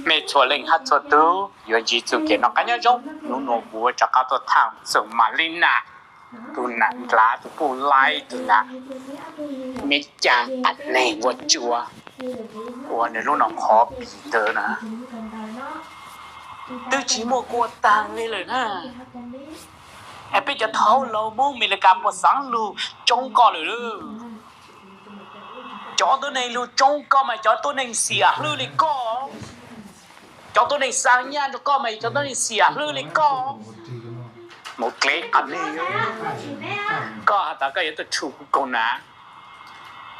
没错嘞，他做到有几组给那个种，侬我这个都汤做马林呐，都难拉都不来都难，没讲อันไหน我จัว我呢路能好比的呢，都寂寞过当เลยนะไอ้ไปจะเท่าเราโมมีละการบ่สังลูจงก็เลยจอตัวในลูจงก็ไม่จอตัวในเสียหรือเลยก็จอตัวในสังญาณก็ไม่จอตัวในเสียหรือเลยก็หมดเล็กอันนี้ก็แต่ก็ยังต้องชูกูนะ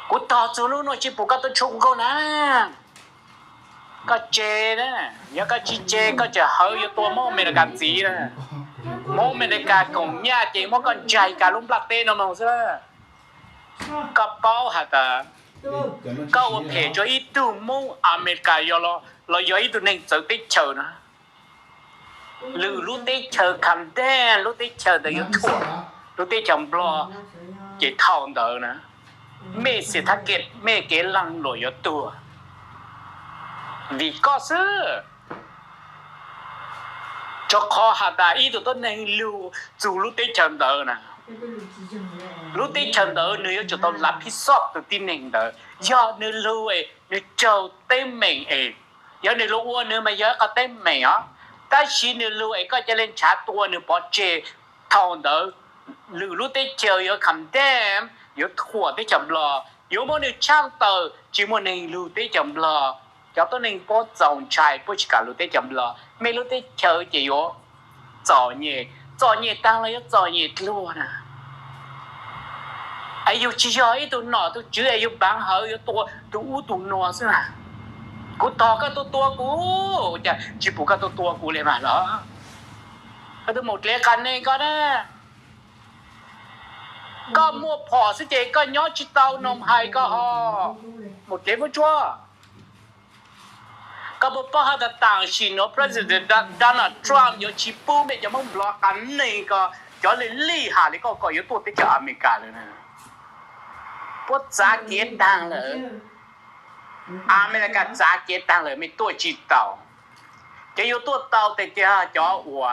กูต่อจูรู้หน่อยจิปุก็ต้องชูกูนะก็เจนะยังก็เจก็จะเฮาอยู่ตัวโมมีละการจีนะโมมีละการกงญาติโมก็ใจการลุ่มปลักเต้นมองซะก็เป้าหาตาก็ว่าเพจอีตูโมอเมริกายอเราย่อยตัวนึงจะติดเชิญนะหรือรู้ติดเชิญคำแดงรู้ติดเชิญแต่ยังถั่วรู้ติดจำบลอเกี่ยท่องเดินนะไม่เสียทักเกตไม่เกลังหลอยตัวดีก็ซื้อจะขอหาตาอีตัวต้นนึงรู้รู้ติดเชิญเดินนะรู้ติดเชิญเดินเนื้อจะต้องรับผิดชอบตัวที่หนึ่งเดินย่อเนื้อรู้เนื้อเจ้าเต็มเหม่งเองย่อเนื้อรู้ว่าเนื้อมาเยอะก็เต็มเหม่งอ่ะแต่ชีเนื้อรู้ก็จะเล่นชาตัวเนื้อปอเจทองเดินหรือรู้ติดเชิญย่อคำแดงย่อถั่วติดจำลอย่อมันเนื้อช่างเตอจีมันเนื้อรู้ติดจำลย่อตัวหนึ่งปอจงใจปอชิการรู้ติดจำลไม่รู้ติดเชิญจะย่อจ่อเนี่ยตั้งแล้วย่อจ่อเนี่ยรู้นะไอ้อยู่ชี้ย้อยตัวหนอตัวจื้อไอ้อยู่บางเหยอยู่ตัวอู้ตัวหนอซินะกูต่อก็ตัวกูจะจิปุก็ตัวกูเลยมาเหรอก็ต้องหมดเลยกันเองก็ได้ก็มั่วพอสิเจก็ย้อนจิตเตานมไฮก็ฮอหมดเลยบ่จั่วก็บ่ป้าหาต่างชิโน President Donald Trump อยู่ชิปูไม่จะมึงบล็อกกันนี่ก็จะเลยลี่หาเลยก็อยู่ตัวติดอเมริกาเลยนะพวกจากเก็ตดังเลยอเมริกาจากเก็ตดังเลยไม่ตัวจิตเตาจะอยู่ตัวเตาแต่จะจ่ออัว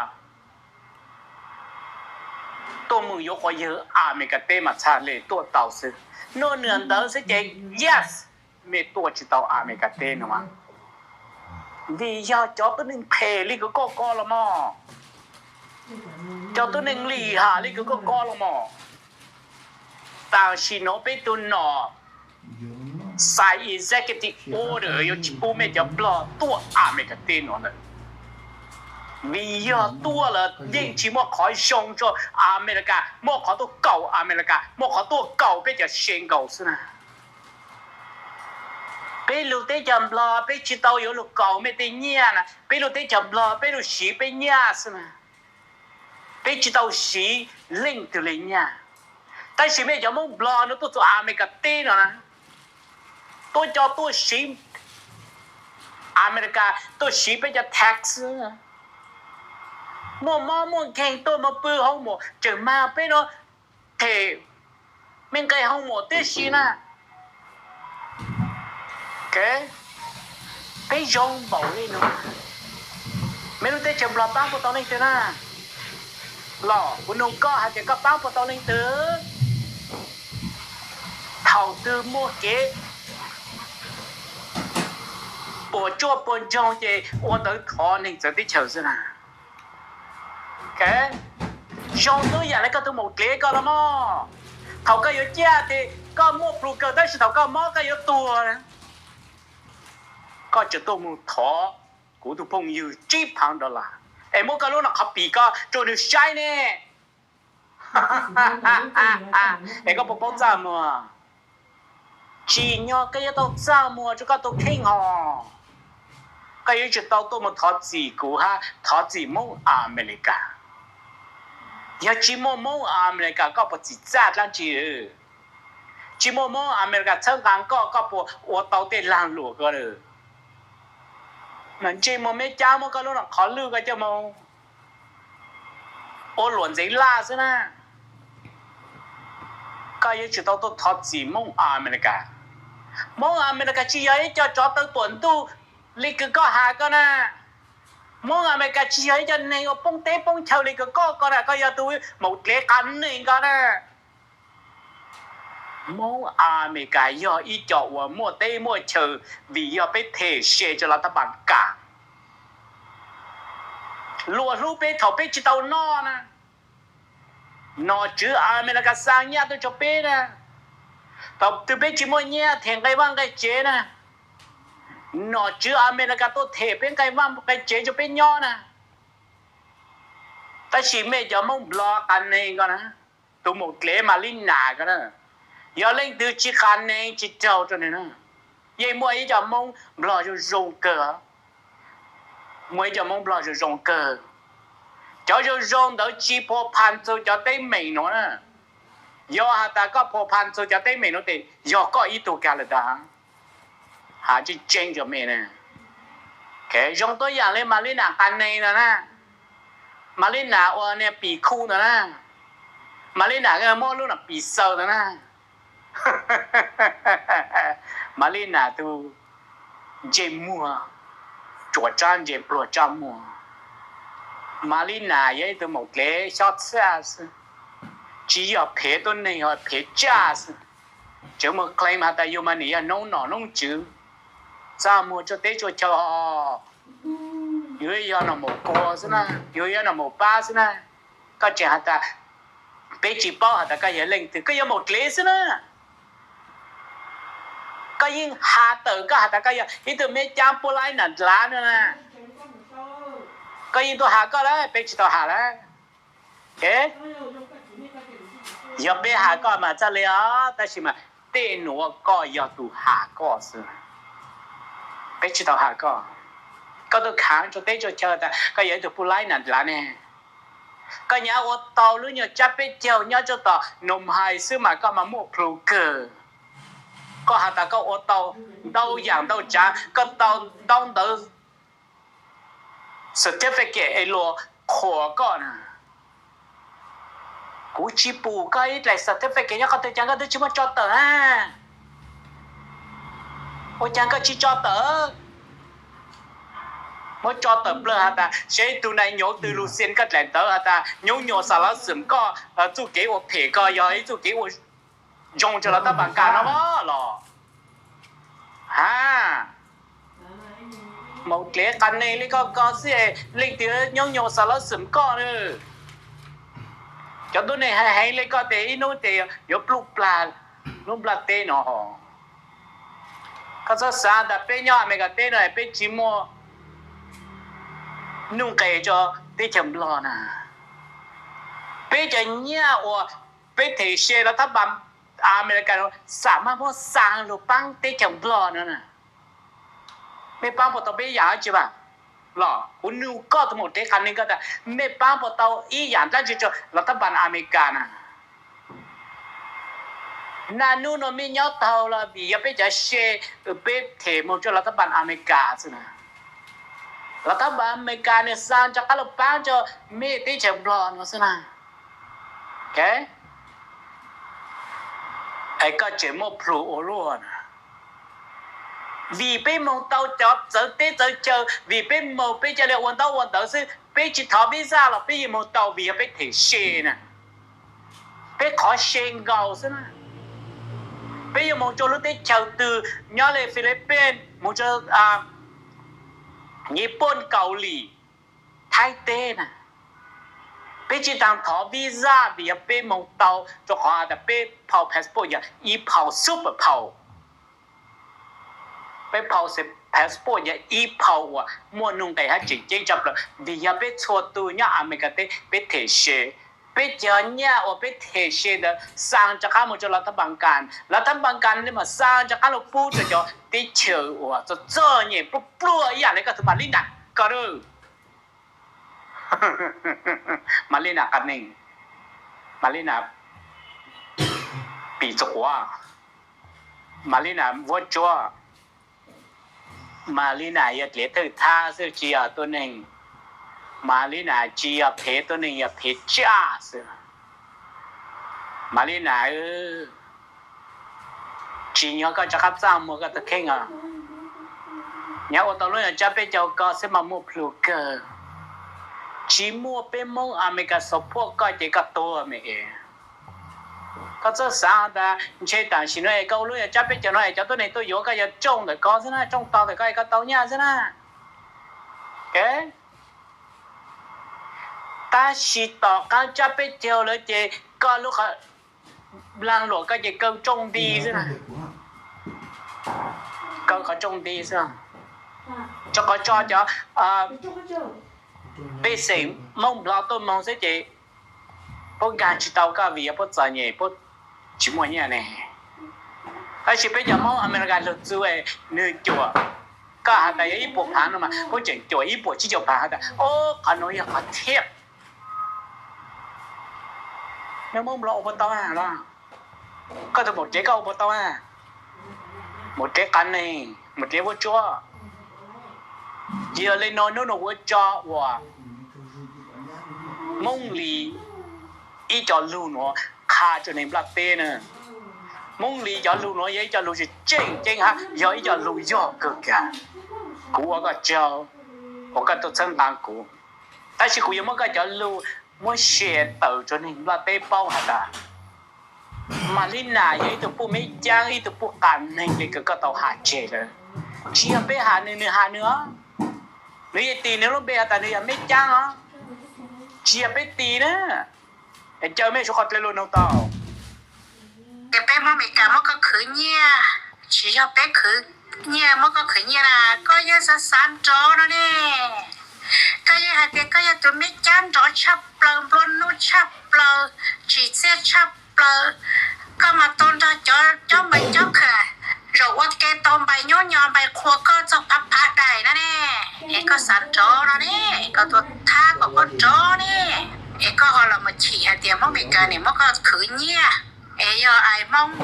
ตัวมือยกว่าเยอะอเมริกาเต้มาชาเลยตัวเตาซึโน่นเนือนเดินสิเจ yes ไม่ตัวจิตเตาอเมริกาเต้นะมั้งดีย่อจ่อตัวนึงเพลิก็ละมั้งจ่อตัวนึงลีหาลิก็ละมั้งต่างชิโนไปตุนหนอใส่ executive order อยู่ที่ปูไม่จะบล็อกตัวอเมริกาเต้นอนมีเยอะตัวละยิ่งที่มั่วขอชงจอเมริกามั่วขอตัวเก่าอเมริกามั่วขอตัวเก่าไปจะเชงเก่าซินะไปรู้ได้จำบล็อกไปจิตเอาอยู่ลูกเก่าไม่ได้เนี่ยนะไปรู้ได้จำบล็อกไปรู้สีไปเนี่ยซินะไปจิตเอาสีลิงตัวเลยเนี่ย但是没叫我们 blog 呢都做阿美个对了呢都叫都新阿美个都新被叫 tax 我看都没背好么就嘛被了给没给好么的是呢给被用饱了呢没รู้ได้จำ blog บ้างพอตอนนี้เถอะนะหล่อคุณนุ่งก็หาจะก็บ้างพอตอนนี้เถอะđầu tư mua kế bộ cho bọn trong thì ô tới khó nên sẽ đi chờ xem nào cái trong tôi giờ lại có tôi một kế có lắm á thầu cái yếu cha thì có mua phụ cơ đấy thầu có mó cái yếu tua có cho tôi một thọ của tôi phong như $1,000 em mua cái lúc nào học bị có cho được sai nè em có bộ ra mà chỉ nhớ cái tao ra mua cho các tao kinh hò cái chuyện tao tôi một thọ gì của ha thọ gì mông America giờ chỉ mông America có một chỉ ra làm gì chỉ mông America chẳng hạn có bộ ở tao để làm lúa cái rồi mình chỉ mông mấy cha mông cái lúc nào khó lưu cái cho mông ở luận giấy la thế na ก็ยังจะต้องทอดสีมงอเมริกามงอเมริกาชี้ย้ายจะจอดตัวตัวตู้ลิกก็หาก็นะมงอเมริกาชี้ย้ายจะในก็ปงเต้ปงเชาลิกก็นะก็อย่าตัวหมดเล็กกันนี่ก็นะมงอเมริกาย่ออีจอว่ามั่วเต้มั่วเชอวิย่อไปเทเชจะรัฐบาลกลางลัวรูปไปเถาไปจิตเอานอนะนอจื้ออเมริกาสร้างญาติจะเป็นนะตบตัวไปจิมวยเนี่ยแทงไกว่างไกเจนะนอจื้ออเมริกาตัวเทเป็นไกว่างไกเจจะเป็นย่อนะแต่ชิเมจะมองบล็อกกันเองก็นะตัวหมดเลมาลินนาก็นะอย่าเล่นดูจิคันเองจิเจ้าตัวนี้นะยังมวยจะมองบล็อกจะรงเกอมวยจะมองบล็อกจะรงเกอcho rong đó chỉ po pan cho tới mình nó nè do ta có po pan cho tới mình nó thì do có ý đồ cả là đó hà chỉ change cho mình nè cái rong tôi dạng lên mà lên nào can này nè mà lên nào ở nè bị khu nè mà lên nào cái món lúc là bị sâu nè mà lên nào tu dễ mua chuột trang dễ bùa trang mua Marina 也都冇给小吃啊是，只要陪到你要陪家是，就么 claim 下但有么你要弄哪弄酒，咋么就得就叫哦，有要那么高是呢，有要那么巴是呢，个这下但被举报下但个也领的，个也冇给是呢，个因下头个下但个也，伊都没讲不来那拉呢。ก็ยิงตัวหาก็แล้วไปจิตตัวหาแล้วเอ๊ะอย่าไปหาก็มาจะเลยอ่ะแต่สิมาเต้หนูก็อย่าตัวหาก็สิไปจิตตัวหาก็ตัวค้างจนเต้จนเจอแต่ก็ยังตัวผู้ไล่นั่นละเนี่ยก็เนี่ยว่าต่อหรือเนี่ยจะไปเจียวเนี่ยจะต่อนมหายซื้อมาก็มามั่วพลูเกอร์ก็หาแต่ก็ว่าต่อเดาอย่างเดาจ้าก็ต่อต้องเดาcertificate ไอ้ลัวขอก่อนกูชิปูก็ไอ้หลาย certificate เนี่ยเขาตัวจังก็ตัวชิมาจอดเตอโอ้จังก็ชิจอดเตอmà cho tập lơ hả ta sẽ từ này nhổ từ lu sen cái lẹn tớ hả ta nhổ sao là sớm có chú kế của phê có rồi chú kế của dùng cho là ta bằng cả nó đó lò ha một cái căn này lấy có sẽ lấy từ nhổ sao là sớm có nữa cho tôi này hay lấy có thể nó thì nhổ lúc pla tê nó cái sao đã bé nhỏ mấy cái tê này bé chim mò nung cái cho bé chấm lò nè bé cho nhá or bé thể xe là tháp bám American sắm mà sang lục băng bé chấm lò nữa nè bé băng bộ tàu bé giả chứ bà lò uống nung có một cái khăn này cái ta bé băng bộ tàu ý dạng ta chỉ cho là tháp bám American nè nà nu nó mi nhau tàu là vì bé cho xe bé thể một cho là tháp bám American chứ nè là tháp bám American này sang cho các lục băng cho bé bé chấm lò nữa chứ nè okay ai có chuyện một pro luôn vì bên mong tàu chọn giờ tết giờ chờ vì bên mong bên chờ liệu hoàn tàu sư bên chỉ tháo bên ra là bên mong tàu vì bên thể xe nè bên khó xe gạo chứ nè bên mong cho lúc tết chờ từ nhớ lại Philippines mong cho Nhật Bản Cảo Lì Thái Tây nè bây giờ đang thọ visa vì bên mong tàu cho họ đã bên phao passport ya y phao super phao bên phao sẽ passport ya y phao à mua nông đại hát chính chính chấp là vì bên chùa tu nhá America tây bên thể xe bên giờ nhá ở bên thể xe đó sang cho các một cho là thằng bằng càn nhưng mà sang cho các lục phu cho đi chờ và cho nhỉ bùa ya này cái thứ mà linh đẳng có được Malina kan ning Malina bị chua Malina vô chua Malina ya le thử tha sư chia tôi ning Malina chia phê tôi ning ya phê cha sư มาลีนาchỉ nhớ có cho khách sang mua cái thực hiện à nhớ ở tàu lưới cho bây giờ có sẽ mà mua plu cơ chỉ mua bên mông America support có chỉ cóตัวmẹ có cho sao ta chơi đàn xin nói câu lưới cho bây giờ nói cho tôi này tôi vô cái giờ trông để có thế nào trông tàu để cái tàu nhà thế nào cái ta chỉ tỏ cái cho bây giờ là chỉ có lúc lang lộ cái gì câu trông đi thế nào câu có trông đi sao cho có cho bây giờ mong lo tôi mong sẽ chị bố gan chỉ tao cả vì bố giờ nhỉ bố chỉ muốn như này hay chỉ bây giờ mong America luật sư ấy nơi chùa cả hai cái ít bộ phán mà bố chỉnh chùa ít bộ chỉ chùa phán ô anh nói là thiệt nếu mong lo bố tao à đó có thể một chế câu bố tao à một chế cắn này một chế bố chua giờ lên nói nó bố cho và mong lì ý cho lưu nó khá cho nên là tên nè mong lì cho lưu nó ấy cho lưu chỉ chênh ha giờ ý cho lưu do cực cả cú có cho có cái tôi chân đang cú tại sao cúยังไม่ก็cho lưu muốn share tự cho nên là tên bao hả ta mà linh này ấy tụi phụ mấy trang ấy tụi phụ cản nên cái tàu hạ chế rồi chỉ là bé hạ nữa nếu tí nữa nó bé ta này mấy trang á chỉ là bé tí nữa em chơi mấy số con lên luôn đâu tao cái bé mà mấy cái mà có khử nha chỉ cho bé khử nha mà có khử nha là có như sa san chó nó nè cái như hai cái như tụi mấy trang chó chắp lợn luôn nó chắp lợn chỉ xe chắp lợn có mà tôn cho mình chó khả rồi qua cái tôm bài nhó bài khua có trong áp đầy đó nè ấy có san chó nó nè có tụi tha có con chó nè ấy có họ là một chỉ hai tiền mà mấy cái này mà có khử nha ấy giờ ai mong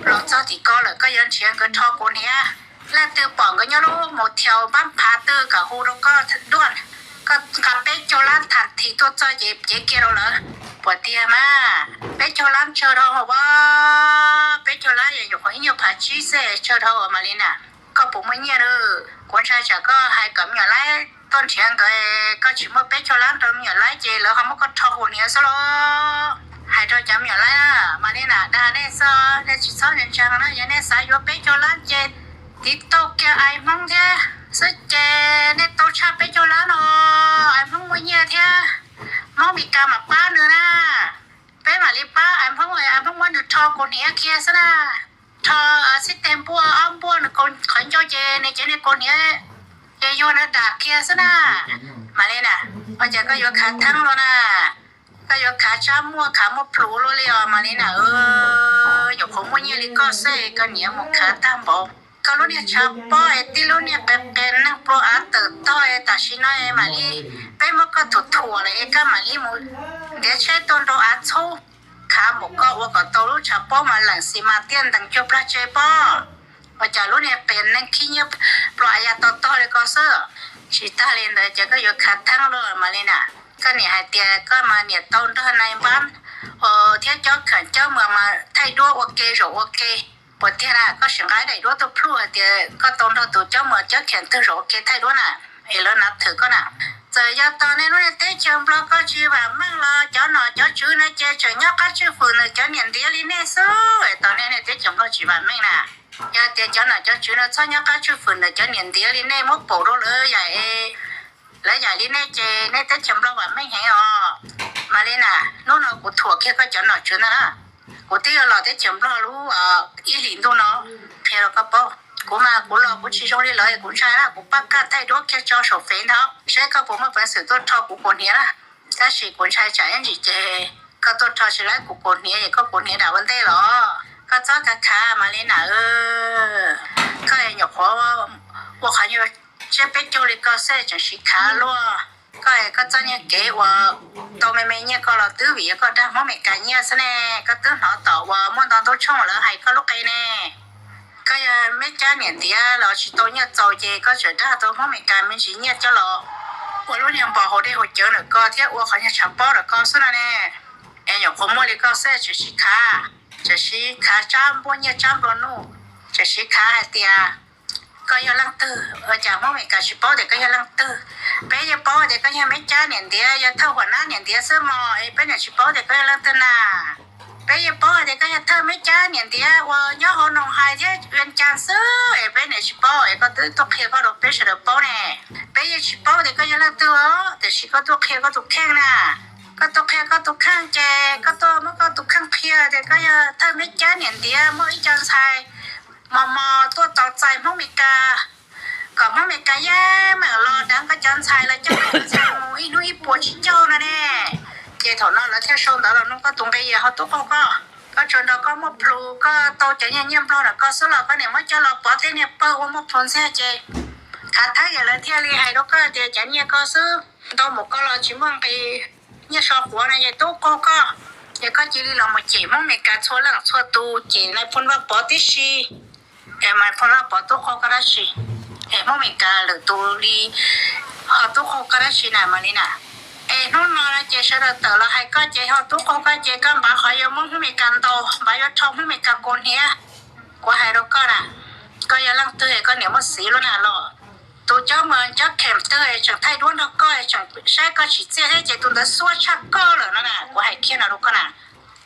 lo cho thì có là có dân chuyện cái thọ của nè là từ bỏ cái nhau luôn một theo bám phá từ cả khu đó có đoạn có cà bé cho lan thật thì tôi cho dễ kia đâu nữa bỏ tiền mà bé cho lan chờ đâu hả ba bé cho lan vậy có nhiều phá chi xe chờ đâu mà lên à có bụng mấy nhà nữa quan trai chả có hai cẩm nhà lái tôn chuyện cái có chỉ một bé cho lan rồi nhà lái gì là không có thọ của nè sao lo hai đôi chấm nhỏ lại mà nên là đa nên sao nên chỉ sao nên chẳng nó vậy nên sao vô bé cho lan chơi thì tao kia ai mong thế sao chơi nên tao cha bé cho lan rồi ai mong mấy nhà thế mong bị cam mà ba nữa na bé mà đi ba ai mong muốn được thọ con nhẹ kia sao na thọ system bua âm bua nó còn khẩn cho chơi này chơi này con nhẹ chơi vô nó đạp kia sao na mà nên à bây giờ có vô khả thắng rồi naก็ยกขาช้ามั่วขามั่วพลูเลยอ่ะมานี่นะอยู่ของมั่วเนี่ยลิก็เซ่ก็เหนียวหมกขาตามบอกก็รู้เนี่ยชาป้อไอ้ที่รู้เนี่ยเป็นนักโปรอาร์ตต่อไอ้ตาชิน่าไอ้มาลีไปมันก็ถั่วเลยไอ้ก็มาลีมูเดี๋ยวใช้ต้นโรอาร์ตโชขาหมกก็ว่าก็ตัวรู้ชาป้อมาหลังสีมาเตี้ยนตั้งจบละเจป้อว่าจะรู้เนี่ยเป็นนักขี้เงียบปล่อยยาต่อเลยก็เซ่ชิตาเรียนเลยจะก็ยกขาทั้งเลยมาลีน่ะก็เนี่ยไอเตียก็มาเนี่ยต้นเท่าในบ้านเที่ยวเจ้าขันเจ้าเมืองมาไทยด้วยโอเคหรือโอเคปวดเที่ยก็สิ่งไรได้ด้วยตัวพลู่เตียก็ต้นเท่าตัวเจ้าเมืองเจ้าแขนตัวโอเคไทยด้วยน่ะเอแล้วนับถือก็น่ะเจอยาตอนนี้นู้นเต้เชิงบล็อกก็ชื่อว่ามั่งละเจ้าหน่อเจ้าชื่อนะเจ้าเฉยก็ชื่อฝืนเจ้าเนี่ยเดียลิเนซูตอนนี้เนี่ยเต้เชิงบล็อกชื่อว่ามั่งน่ะยาเตียเจ้าหน่อเจ้าชื่อนะเจ้าก็ชื่อฝืนเจ้าเนี่ยเดียลิเนมุกโปโรเลยใหญ่แล้วใหญ่ลิเนเจเนเต้เชิงบล็อกว่าไม่เห็นอ๋อมาเลยน่ะนู้นกูถั่วแค่ก็จะหน่อชื่อนะกูที่เราเต้เชิงบล็อกรู้อีหลินตัวเนาะเพียงก็พอกูมากูรอกูชี้ช่องนี้เลยกูใช้ละกูปักกาไทยด้วยแค่จอโฉบเฟ้นเนาะใช้ก็ผมมาเป็นสื่อตัวทอกูคนนี้ละถ้าสิกูใช้จ่ายยังจีเจก็ตัวทอสิละกูคนนี้ก็คนนี้ด่าวันเต้หรอก็จ้ากะขามาเลยน่ะก็อย่างพอว่าเขาอยู่จะไปโจลิก็เสียจังสิขาลัวก็จะเนี่ยเก๋ว่าตัวแม่เนี่ยก็เราตื้อวิก็ได้มองไม่กันเนี่ยซะแน่ก็ตื้อหนอต่อว่ามันตอนตัวช่องแล้วให้ก็ลุกไอ้แน่ก็ยังไม่จ้าเนี่ยเดียวเราชิตัวเนี่ยโจเจก็จะได้ตัวมองไม่กันมันสิเนี่ยจะหรอว่ารู้เนี่ยบอกเขาได้หัวเจอหรือก็เที่ยวว่าเขาจะฉับป้อหรือก็ซะแน่有空莫里告塞就是卡就是卡占半夜占不弄就是卡的ก็ยังลังตื้อจากมองไม่กะชิปอเด็กก็ยังลังตื้อเป๊ยปอเด็กก็ยังไม่จ้าเนี่ยเดียวยังเท่าหัวหน้าเนี่ยเดียวซื้อมอเป็นอย่างชิปอเด็กก็ยังลังตื้อน่ะเป๊ยปอเด็กก็ยังเท่าไม่จ้าเนี่ยเดียวว่าย่อหนองหายที่เวียนจานซื้อเป็นอย่างชิปอก็ตื้อตัวเขียวก็ตัวเป็นเสือปอเนี่ยเป๊ยชิปอเด็กก็ยังลังตื้อแต่ชิก็ตัวเขียวก็ตัวแข็งน่ะก็ตัวแข็งก็ตัวข้างแจก็ตัวมันก็ตัวข้างเพียเด็กก็ยังเท่าไม่จ้าเนี่ยเดียวมื่ออีจานชายมอตัวต่อใจมองไม่กาก็มองไม่กาแย่เหมือนรอดังก็จันชายแล้วจะเป็นชายมูอีลุยปวดชิ้นเจ้านะแน่เจ้าถอนแล้วแค่ชมแล้วน้องก็ตรงไปเขาตุ๊กก็จนเราก็มาพลูก็โตใจเยี่ยมๆแล้วก็สุดแล้วก็เนี่ยมันจะเราปอดเนี่ยเปิดว่ามาพลเสียใจขาดท้ายอย่างละเที่ยวรีให้เราก็เดี๋ยวจะเนี่ยก็ซื้อตัวหมกก็เราชิมมั่งไปเนี่ยชอบหัวนะยายตุ๊กก็ยังก็จีรีเรามาจีมองไม่กาชัวหลังชัวตูจีในพ้นว่าปอดิชีมาพอละปอตุเขาก็ได้สิมองไม่กาหรือตัวลีหอตุเขาก็ได้สินะมานี่นะนู่นนอนเจชะเตอละให้ก็เจหอตุเขาก็เจกันบาขอยมองไม่กันโตบายทองไม่กันโกนเฮียกว่าให้เราก็น่ะก็ยังลังเตยก็เนี่ยมันสีแล้วน่ะล่ะตัวเจ้าเหมือนจะเข็มเตยจังไทยด้วนเราก็จังใช้ก็สิเจให้เจตัวนั้นซัวชักก็เลยนั่นน่ะกว่าให้เขียนเราก็น่ะ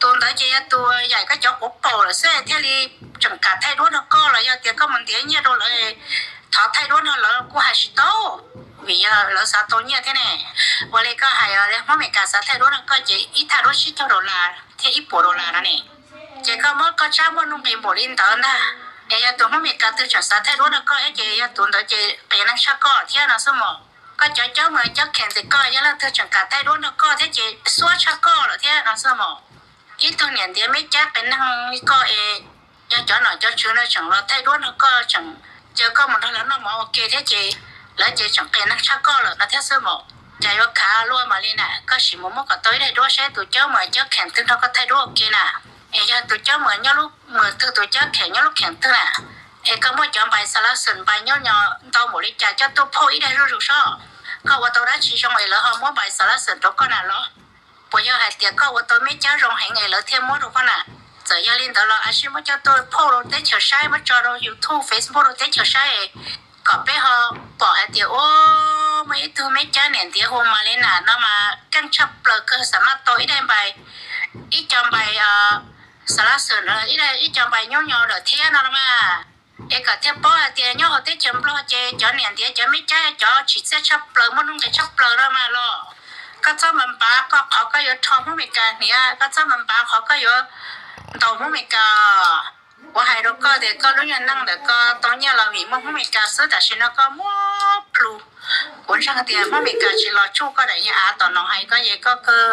ตัวนั้นเจตัวใหญ่ก็จะอบโปเลยเสียเที่ยลีจังกาไทยด้วนเราก็เลยเดี๋ยวก็มันเดี๋ยวเนี่ยเราเลยถ้าไทยด้วนเรากูหาสิโตวิยาเราสาตัวเนี่ยที่นี่วันนี้ก็หายเลยเพราะไม่กาสาไทยด้วนก็เจอีทารชิโตโรลาที่อีโปโรลานั่นเองเจก็มันก็จ้ามันนุ่งเป็นบรินตอนน่ะยาตัวมันไม่กาตัวจะสาไทยด้วนก็เจยาตัวนั้นเจเป็นนักชักก็ที่นั่นสมองก็จะเจ้าเหมือนเจ้าแข่งแต่ก็ยังแล้วเธอจังกาไทยด้วนก็ที่เจซัวชักก็ที่นั่นสมองอีตัวเนี่ยเดี๋ยวไม่จักเป็นนังก็ยังจอหน่อยจะชื่อแล้วจังเราไทยด้วนก็จังเจอก็มันทั้งนั้นหมอโอเคที่เจแล้วเจจังเป็นนักชักก็แล้วนะที่สมองใจว่าขาล้วนมาเลยน่ะก็สิมก็ตัวได้ด้วยใช้ตัวเจ้าเหมือนเจ้าแข่งตึ้งเขาก็ไทยด้วนโอเคน่ะยังตัวเจ้าเหมือนยลูกเหมือนตัวเจ้าแข่งยลูกแข่งตึ้งน่ะก็ไม่จำไปสารสนไปย่อตัวหมดเลยจ่าเจ้าตัวพ่ออีได้รู้ชอบก็ว่าตัวได้ชี้ช่องไอ้แล้วเขาไม่ไปสารสนตัวก็น่ะหรอปอยให้เตียก็ว่าตัวไม่จ้ารองให้ไงแล้วเทียมหมดก็น่ะจะอย่าลิ้นตลอดอาชีพมันจะตัวพ่อเราได้เฉยใช้มันจอเรา YouTube Facebook เราได้เฉยใช้ก็ไปเขาบอกไอ้เตียโอ้ไม่ตัวไม่จ้าเนี่ยเตียโฮมาเลยน่ะน้ามากันชับเปลือกก็สามารถตัวได้ไปอีจำไปสารสนอีจำไปย่อๆเด้อเทียนมาก็เทียป้อเตียย่อเตียจำปลอเจจอเนี่ยเตียจะไม่จ้าจอฉีดเสื้อชับเปลือกมันต้องจะชับเปลือกแล้วมาล่อก็เจ้ามันปาก็เขาก็อยู่ทองผู้มีการเนี่ยก็เจ้ามันปาเขาก็อยู่ตองผู้มีการว่าให้เราก็เด็กก็รู้ยันนั่งเด็กก็ตอนนี้เรามีผู้มีการซื้อแต่ชิ้นก็มั่วพลูคนช่างเตียผู้มีการชิ้นเราชูก็ได้ยาตอนน้องให้ก็ยังก็คือ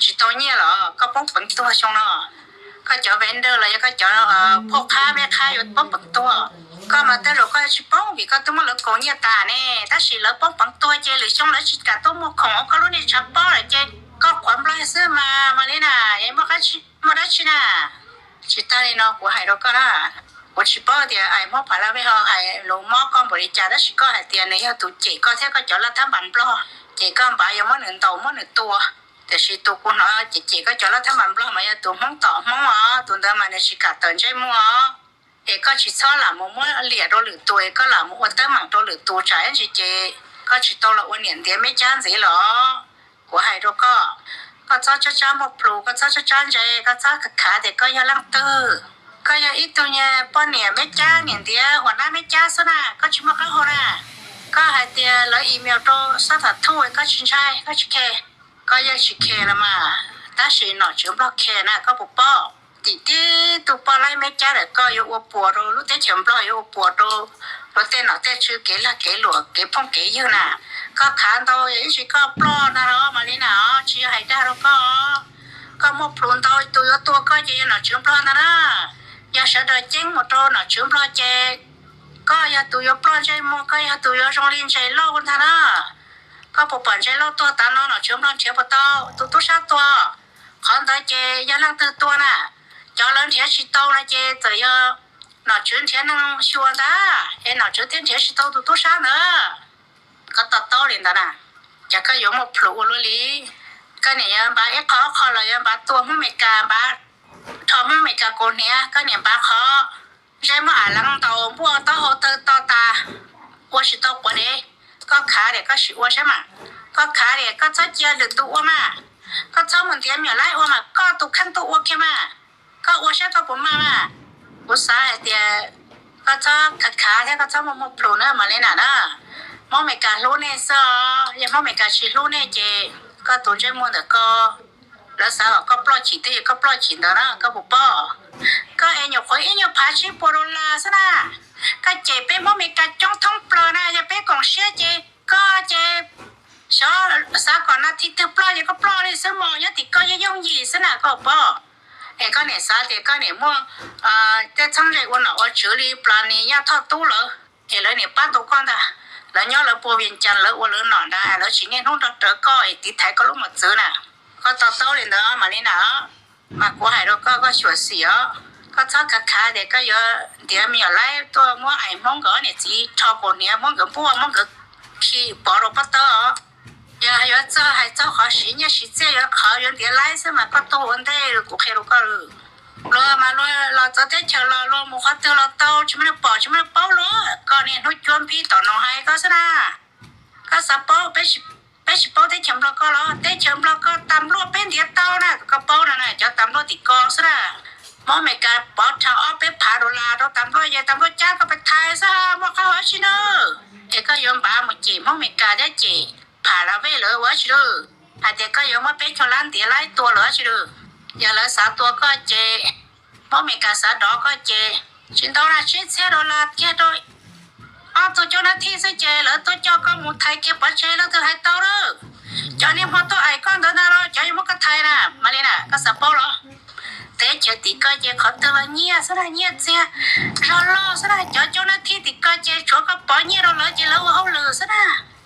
ชิ้นตอนนี้เหรอก็ป้องกันตัวช่วงเนาะก็จะเวนเดอร์เลยก็จะพ่อค้าแม่ค้าอยู่ป้องกันตัวก็มาแต่เราก็ชิป้องบีก็ต้องมาเลิกโกเนี่ยตาแน่ถ้าสิเลิกป้องกันตัวเจหรือช่วงแล้วชิกาตัวมุขของก็รู้ในชับป้องเลยเจก็ความไร้ซื้อมาเลยนะยังไม่ก็ชิมาได้ชินะชิตาเลยเนาะกูให้เราก็นะกูชิป้องเดี๋ยวไอ้หม้อผ่าแล้วไม่เอาให้ลงหม้อก็บริจาคแล้วชิก็ให้เตียนในยอดตุเจก็แท้ก็จะละทั้งบันปล้อเจก็บ่ายยังไม่หนึ่งตัวไม่หนึ่งตัวแต่สิตัวกูเนาะเจก็จะละทั้งบันปล้อมาอย่าตัวห้องต่อห้องอ๋อตัวเดิมมาในชิกาตื่นใจมัวก็ชิซ้อหล่ะมัวเหลียดหรือตัวก็หล่ะมัวตั้งหมังตัวหรือตัวใจสิเจก็ชิโตละวันเนี่ยเดี๋ยวไม่จ้างสิหรอกูให้เราก็จ้าหมกพลูก็จ้าใจก็จ้าขาเด็กก็ยังลังตื้อก็ยังอีตัวเนี่ยป้อนเนี่ยไม่จ้างเนี่ยเดียวหัวหน้าไม่จ้างซะนะก็ชิมาก็หัวหน้าก็ให้เดียวแล้วอีเมลตัวสถานทูตก็ชินใช่ก็ชิเคก็ยังชิเคละมาถ้าสิหน่อยชิบล็อกเคนะก็ปุ๊บป้อตีตัวปลายไม่จ้าเลยก็อยู่อปวดรู้แต่เฉมปลอยอยู่ปวดรู้แต่หน่อยแต่ชื่อเกล่าเกหลวงเกพ่องเกยอยู่น่ะก็ขานตัวอย่างนี้ก็ปลอนะเรามานี่นะชี้ให้ได้เราก็มอบพลุนตัวก็จะหน่อยชิมปลอนะอย่าเสด็จจิ้งหมดตัวหน่อยชิมปลอเจก็อย่าตัวยปลอใจมัวก็อย่าตัวยจงลินใจเล่าคนท่านะก็ปปั่นใจเล่าตัวตาหน่อยชิมปลอเชียบตัวชาตัวคนตัวเจอย่าลังตัวน่ะจอเล่นเทียชิโตนะเจจะอย่าหน่อยชิมเทียนั่งชัวร์ด้าหน่อยชิมเทียชิโตตัวชาเนอะก็ตัดต่อเลยนะจะก็ยกมาพลุลุลี ก็เนี่ยบาเอขอเลยบาตัวอเมริกาบาทอมอเมริกาโกเนี่ยก็เนี่ยบาขอใช้มาหลังตอพวกตอโฮเตอตอตา我是到国内ก็ขาเด็กก็是我ใช่มั้ยก็ขาเด็กก็จะเจอหรือตัวมาก็เจ้ามันเดียมีหลายว่ามาก็ตุคันตัวแค่มาก็我ใช่ก็บ่มาอุตสาห์เดียก็จะขาแท้ก็จะมาโผล่นะมาเลยน่ะมอเมริการู้แน่ซอยังมอเมริกาสิรู้แน่เจก็ตัวใจมัวแต่ก็แล้วสาวก็ปล่อยฉีดก็ปล่อยฉีดนะก็บ่ป้อก็เอ็นอยู่คอยเอ็นอยู่พาชิโปโรลาซะนะก็เจไปมอเมริกาจ้องท้องปลอนะจะไปกองเชียเจก็เจชอสาก่อนนะที่ตึปลอยก็ปลอยเลยสมองยติก็ย่องยีซะนะก็ป้อเอ็ก็เนี่ยสาเจก็เนี่ยมัวแต่ทั้งใจวันน่ะว่าชื่อลีปลานี่ยาทอดตู้เหรอเอ็เลยเนี่ยป้าตัวก่อนน่ะแล้วย้อนแล้วปัวเวียนจันทร์แล้วว่าเลยนอนได้แล้วชิงเงินห้องดอกเตอร์ก็ไอ้ติดไทยก็ลงมาซื้อน่ะก็ต่อเต้าเลยเนาะมานี่นะมากว่าให้เราก็ช่วยเสียก็ชอบขาเด็กก็เยอะเดี๋ยวมีอะไรตัวมัวไอ้มองก็เนี่ยจีชอบคนเนี้ยมองก็ปัวมองก็ขี้ปอเราปัตเตอร์อย่าเจ้าให้เจ้าขอสิเนี่ยสิเจ้าขออย่างเดียวไล่ซะมาก็ตัววันได้กูแค่รู้ก็มาเราจะได้เจอเราหมู่เขาเตือนเราเต้าใช่ไหมปอใช่ไหมเป้าเลยก็เนี่ยนุจวนพี่ต่อน้องให้ก็ซะนะก็สับเป้าไปสิเป้าได้เฉมเราก็แล้วได้เฉมเราก็ตำรวจเป็นเดียวเต้านะก็เป้าน่ะจะตำรวจติดกองซะนะมอเมริกาปอดทางออกไปพาโดลาเราตำรวจตำรวจจ้าก็ไปทายซะบ่เข้าว่าชิเนอเอก็ยอมบาหมดจีมอเมริกาได้จีพาเราไปเลยว่าชิเนออาเด็กก็ยอมมาเป็นชลันเดียวไล่ตัวเลยชิเนออย่าละสาตัวก็เจมอเมริกาสาดอก็เจชินตอนะชิเซโดลาแค่โดยตัวเจ้าหน้าที่ซะเจแล้วตัวเจ้าก็มุไทยเก็บปัจจัยแล้วเธอให้เต้าเด้อเจ้านี่พอตัวไอ้ก้อนเด้อนะเราเจ้ายังบ่ก็ไทยน่ะมาเลยน่ะก็สับเป้าเหรอแต่เจ้าติก็เจขอเตือนเนี่ยซะนะเนี่ยเสียรอซะนะเจ้าหน้าที่ติก็เจชัวก็ปล่อยเนี่ยเราเลยเจแล้วเอาเลยซะนะ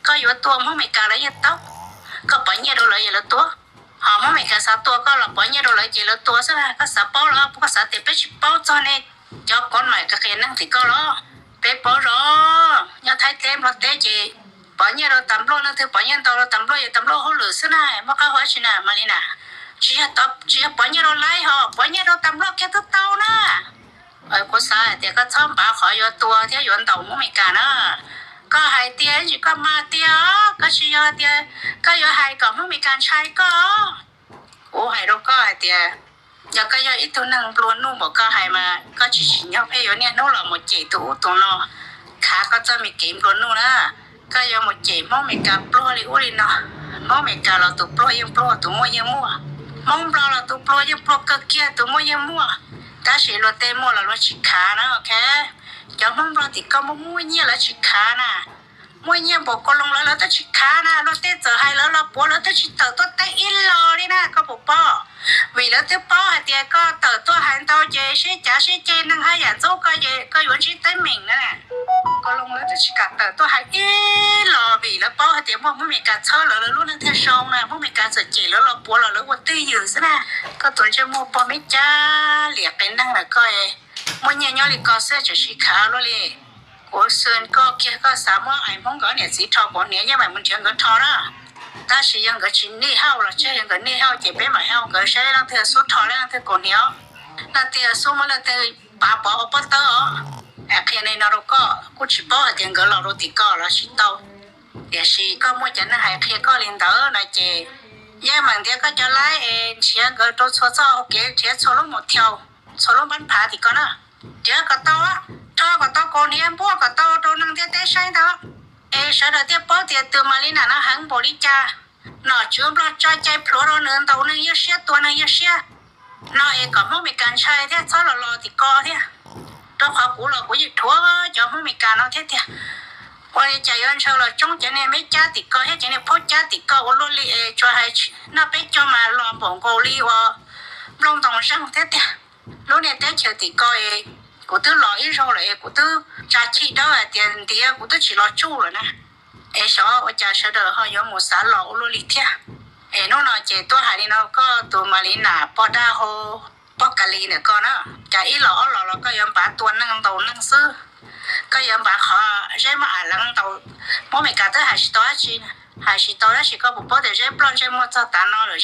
ก็อยู่ตัวมอเมริกาแล้วอย่าเต้าก็ปล่อยเนี่ยเราเลยอย่าละตัวหอมอเมริกาสาตัวก็เราปล่อยเนี่ยเราเลยเจแล้วตัวซะนะก็สับเป้าแล้วก็สาติไปสิเป้าจอเนี่ยเจ้าก้อนใหม่ก็แค่นั่งติก็รอไปปอรอยังไทยเต็มรถเตจีปอเนี่ยเราตำรวจนะเธอปอเนี่ยเราตำรวจอย่าตำรวจเขาหรือซะนะบ่เข้าหัวชินะมาลีน่ะเชียตบเชียปอเนี่ยเราไล่ฮะปอเนี่ยเราตำรวจแค่ตัวเต้านะกูสายแต่ก็ชอบปาขอยตัวที่ยวนเต่ามุมิกานะก็ให้เตี้ยอยู่ก็มาเตี้ยก็เชียเตี้ยก็อยู่ให้ก็มุมิการใช้ก็โอ้ให้เราก็ให้เตี้ยอยากก็ยอีตัวนั่งปลวนนุ่มบอกก็ให้มาก็ชิชิญเพยเนี่ยนู่นละหมดเจตัวเนาะขาก็จะมีเกมปลวนนุ่นะก็ยังหมดเจมองไม่กาปลวเลยอุ้ยเนาะมองไม่กาเราตัวปลวยังปลวตัวมัวยังมั่วมองปลวเราตัวปลวยังปลวก็เกียตัวมัวยังมั่วถ้าสิเราเตมัวเราชิขานะโอเคจะมองปลวติก็มัวเนี่ยละชิขานะมัวเนี่ยบอกก็ลงแล้วเราจะชิขานะเราเตเจอให้แล้วเราปวดเราจะชิเตอตัวเตอินรอนี่นะก็บอกป้อvì đó tiếp bao hạt tiền có tờ tôi hành tao về sẽ trả sẽ trên năng hai nhà châu có yuan chỉ tới mình nè có lông lớn chỉ cả tờ tôi hành ít lò vì là bao hạt tiền mong mình cả chơi là luôn đang theo sông nè mong mình cả sợ chỉ là bùa là quật tư dữ thế nè có tuổi chơi mua bao mấy cha liệt cái năng là coi mỗi nhà nhỏ thì có sẽ chỉ khá luôn đi của sơn có kia có sáu món ai mong có nhà chỉ thò bọn nhà mà mình chẳng có thò đó ta sử dụng cái chuyện đi hao là chơi cái đi hao chỉ biết mà hao cái sẽ làm theo số thọ làm theo cổ néo là theo số mà là theo bỏ bắt tơ khi này nó đâu có cũng chỉ bỏ tiền cái lò thì có là chỉ tao để chỉ có mỗi chuyện là hay khi có liên đỡ là chỉ giờ mình thì có cho lại chỉ cái đồ số ok chỉ số lúc một theo số lúc bán phá thì có nữa chỉ có tao á cho có tao cổ néo bỏ có tao đồ năng theo té sai đó sau đó tiếp bao tiền từ mà lên nó hàng bổ đi cha nó chưa lo cho chạy pro rồi nữa tàu nó yêu xe tua nó yêu xe nó có mong mình cần sai thế sao là lo thì co thế đó khó cũ là của gì thua cho mong mình cần nó thế thế quay chạy hơn sau là trong cái này mấy cha thì co hết cái này phốt cha thì co luôn li cho hai nó biết cho mà lo bổng cô li và long tổng sang thế thế lúc này tới chiều thì coi của tôi lo ít rồi lại của tôi trả chi đó là tiền tiền của tôi chỉ lo chu rồi nè ấy sao ở trả sao được họ dùng một sản lọ luôn đi theo ấy nó nói chỉ tôi hay đi nó có tụi mà đi nà bỏ đa hồ bỏ cà lì nữa con á trả ít lọ có dùng bả tuần năng đầu năng sư ก็ยังบ่ขอใช้มาอ่านหลังเตาบ่แม่นกะเตอหาสิตอจีนะหาสิตอแล้วสิก็บ่บ่ได้ใช้ปล้อนใช้หมดซะตาเนาะหรือ